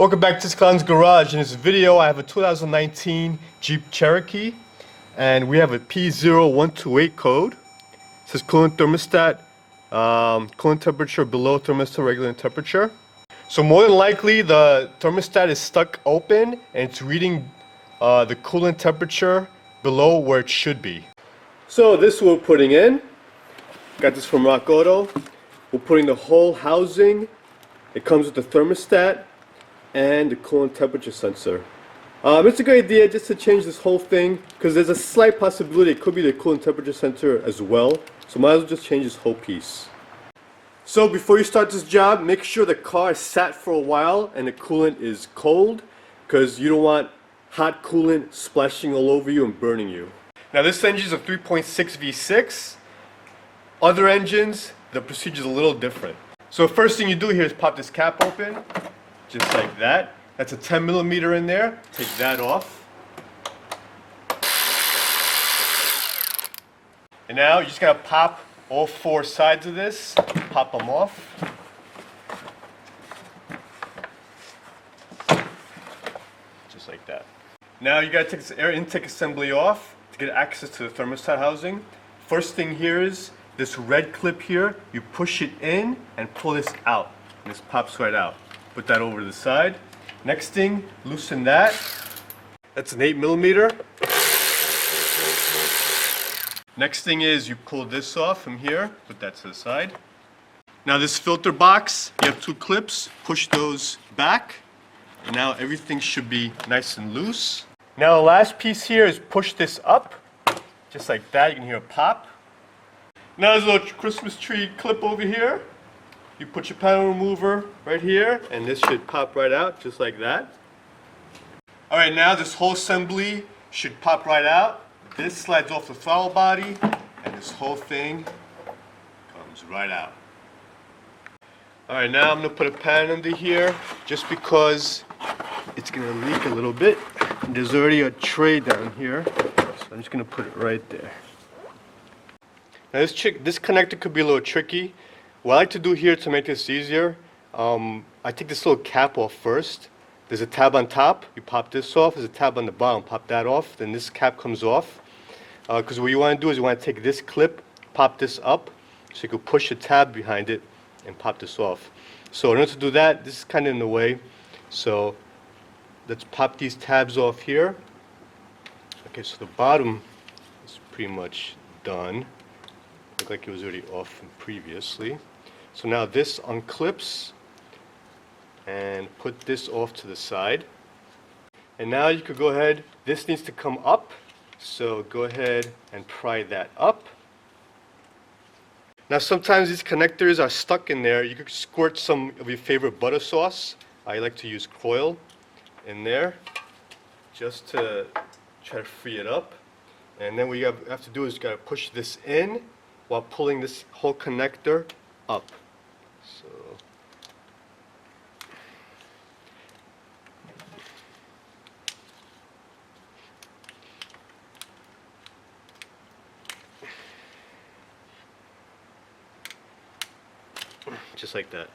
Welcome back to Coolant Garage. In this video I have a 2019 Jeep Cherokee and we have a P0128 code. It says coolant thermostat, coolant temperature below thermostat regulating temperature. So more than likely the thermostat is stuck open and it's reading the coolant temperature below where it should be. So this is what we're putting in. Got this from Rock Auto. We're putting the whole housing. It comes with the thermostat and the coolant temperature sensor. It's a good idea just to change this whole thing because there's a slight possibility it could be the coolant temperature sensor as well. So might as well just change this whole piece. So before you start this job, make sure the car is sat for a while and the coolant is cold because you don't want hot coolant splashing all over you and burning you. Now this engine is a 3.6 V6. Other engines, the procedure is a little different. So first thing you do here is pop this cap open. Just like that. That's a 10mm in there. Take that off. And now you just gotta pop all four sides of this. Pop them off. Just like that. Now you gotta take this air intake assembly off to get access to the thermostat housing. First thing here is this red clip here. You push it in and pull this out. And this pops right out. Put that over to the side. Next thing, loosen that. That's an 8mm. Next thing is you pull this off from here. Put that to the side. Now this filter box, you have two clips. Push those back. And now everything should be nice and loose. Now the last piece here is push this up. Just like that. You can hear a pop. Now there's a little Christmas tree clip over here. You put your panel remover right here, and this should pop right out, just like that. Alright, now this whole assembly should pop right out. This slides off the throttle body, and this whole thing comes right out. Alright, now I'm going to put a pan under here, just because it's going to leak a little bit. And there's already a tray down here, so I'm just going to put it right there. Now this connector could be a little tricky. What I like to do here to make this easier, I take this little cap off first. There's a tab on top, you pop this off. There's a tab on the bottom, pop that off. Then this cap comes off. Because what you want to do is you want to take this clip, pop this up, so you can push a tab behind it and pop this off. So in order to do that, this is kind of in the way. So let's pop these tabs off here. Okay, so the bottom is pretty much done. Looked like it was already off from previously. So now this unclips and put this off to the side. And now you could go ahead, this needs to come up, so go ahead and pry that up. Now sometimes these connectors are stuck in there. You could squirt some of your favorite butter sauce. I like to use Coil in there just to try to free it up. And then what you have to do is you got to push this in while pulling this whole connector up. So just like that.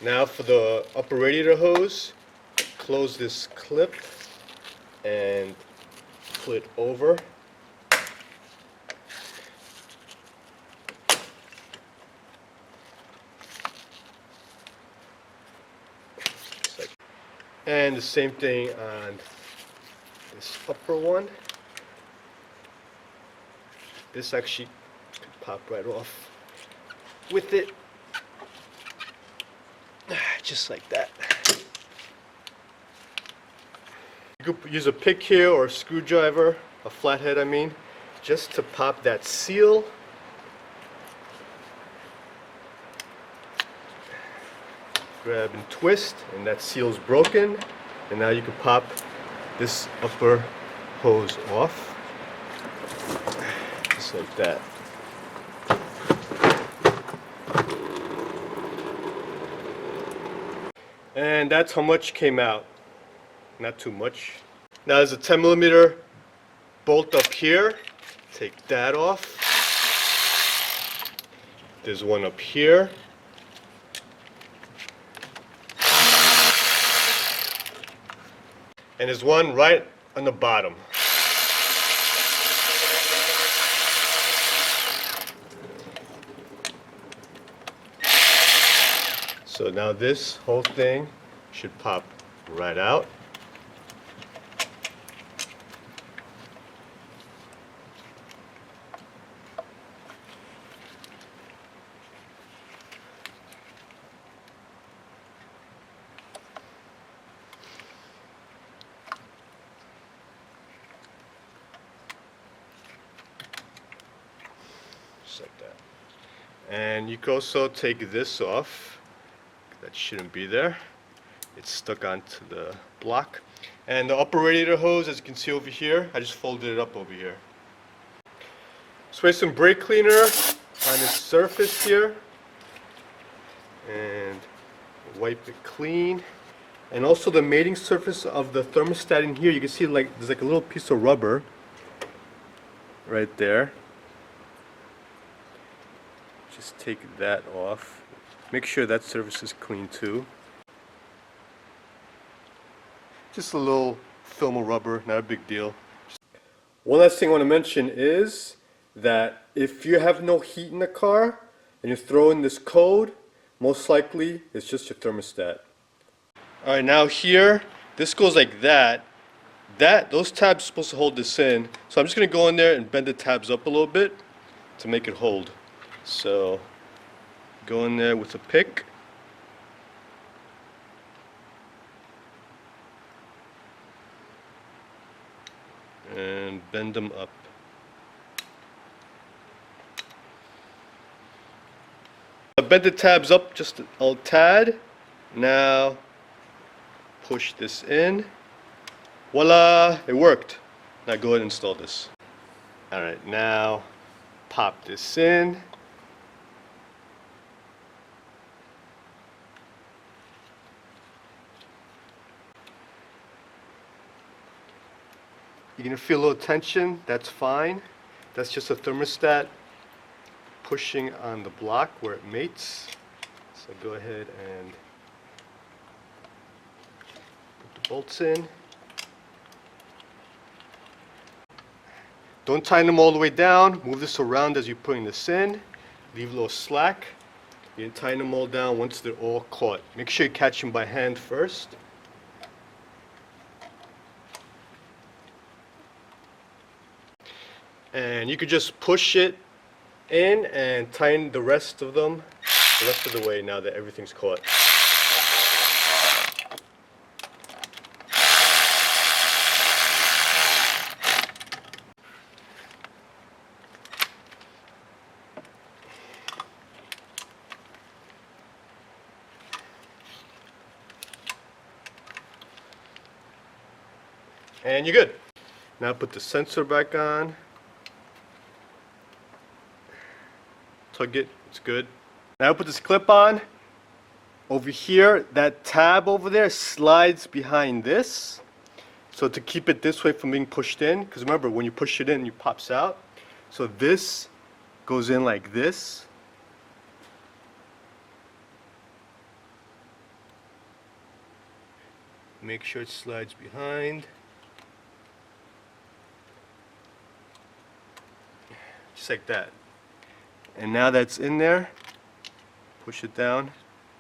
Now for the upper radiator hose, close this clip and pull it over. And the same thing on this upper one. This actually could pop right off with it. Just like that. You could use a pick here or a screwdriver, a flathead I mean, just to pop that seal. Grab and twist, and that seal's broken. And now you can pop this upper hose off. Just like that. And that's how much came out. Not too much. Now there's a 10mm bolt up here. Take that off. There's one up here. And there's one right on the bottom. So now this whole thing should pop right out. Just like that. And you can also take this off. That shouldn't be there. It's stuck onto the block. And the upper radiator hose, as you can see over here, I just folded it up over here. Spray some brake cleaner on the surface here and wipe it clean. And also the mating surface of the thermostat in here, you can see like there's like a little piece of rubber right there. Just take that off. Make sure that surface is clean too. Just a little film of rubber, not a big deal. One last thing I want to mention is that if you have no heat in the car and you throw in this code, most likely it's just your thermostat. Alright, now here, this goes like that. Those tabs are supposed to hold this in. So I'm just going to go in there and bend the tabs up a little bit to make it hold. So go in there with a pick. And bend them up. I bent the tabs up just a tad. Now push this in. Voila! It worked. Now go ahead and install this. Alright, now pop this in. You're going to feel a little tension, that's fine. That's just a thermostat pushing on the block where it mates. So go ahead and put the bolts in. Don't tighten them all the way down. Move this around as you're putting this in. Leave a little slack. You can tighten them all down once they're all caught. Make sure you catch them by hand first. And you could just push it in and tighten the rest of them the rest of the way now that everything's caught. And you're good. Now put the sensor back on. Tug it, it's good. Now put this clip on. Over here, that tab over there slides behind this. So to keep it this way from being pushed in, because remember when you push it in, it pops out. So this goes in like this. Make sure it slides behind. Just like that. And now that's in there, push it down,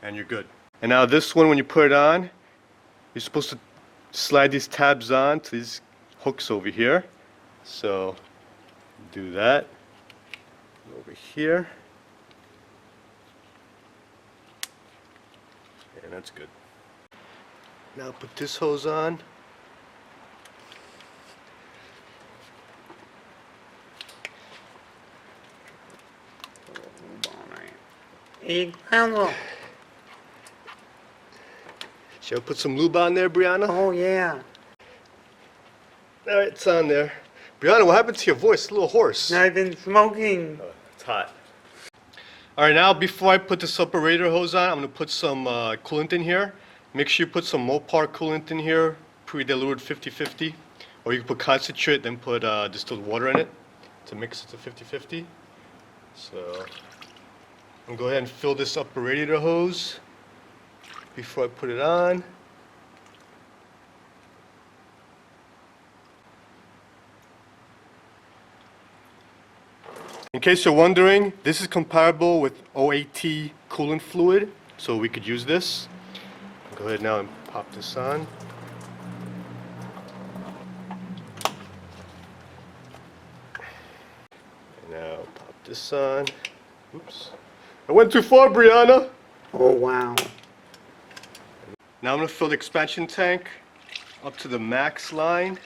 and you're good. And now this one, when you put it on, you're supposed to slide these tabs on to these hooks over here. So do that. Over here. And that's good. Now put this hose on. Shall I put some lube on there, Brianna? Oh, yeah. Alright, it's on there. Brianna, what happened to your voice? It's a little hoarse. I've been smoking. Oh, it's hot. Alright, now before I put the upper radiator hose on, I'm going to put some coolant in here. Make sure you put some Mopar coolant in here, pre-diluted 50-50. Or you can put concentrate, then put distilled water in it to mix it to 50-50. So I'm going to go ahead and fill this upper radiator hose before I put it on. case you're wondering, this is compatible with P0128 coolant fluid, so we could use this. Go ahead now and pop this on. And now pop this on. Oops. I went too far, Brianna. Oh, wow. Now I'm going to fill the expansion tank up to the max line.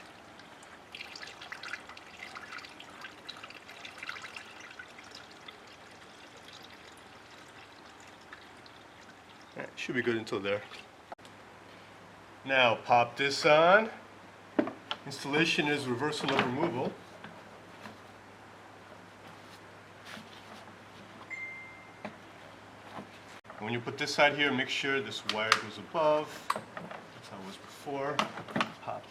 That should be good until there. Now pop this on. Installation is reversal of removal. When you put this side here, make sure this wire goes above. That's how it was before. Pop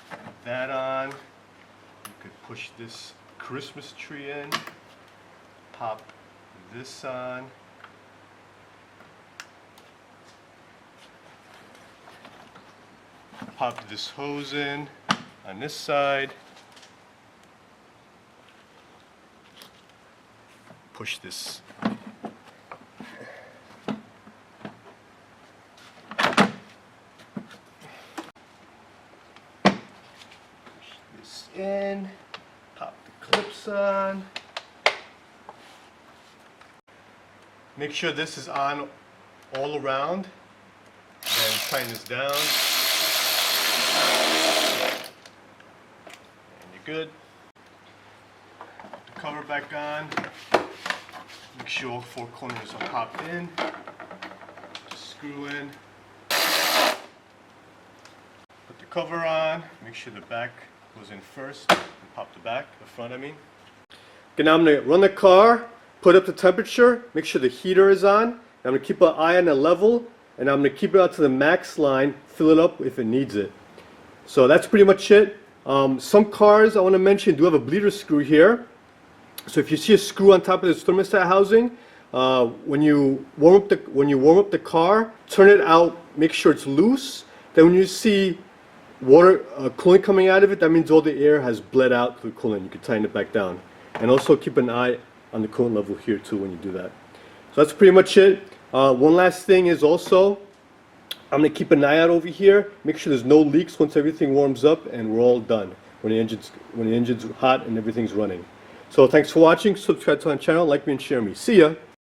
that on. You could push this Christmas tree in. Pop this on. Pop this hose in on this side. Push this. In, pop the clips on. Make sure this is on all around. Then tighten this down. And you're good. Put the cover back on. Make sure all four corners are popped in. Just screw in. Put the cover on. Make sure the back goes in first, and pop the back, the front I mean. Okay, now I'm going to run the car, put up the temperature, make sure the heater is on. I'm going to keep an eye on the level, and I'm going to keep it out to the max line, fill it up if it needs it. So that's pretty much it. Some cars, I want to mention, do have a bleeder screw here. So if you see a screw on top of this thermostat housing, when you warm up the car, turn it out, make sure it's loose. Then when you see water coolant coming out of it, that means all the air has bled out through the coolant. You can tighten it back down. And also keep an eye on the coolant level here too when you do that. So that's pretty much it. One last thing is also, I'm going to keep an eye out over here. Make sure there's no leaks once everything warms up and we're all done. When the engine's hot and everything's running. So thanks for watching. Subscribe to my channel, like me and share me. See ya!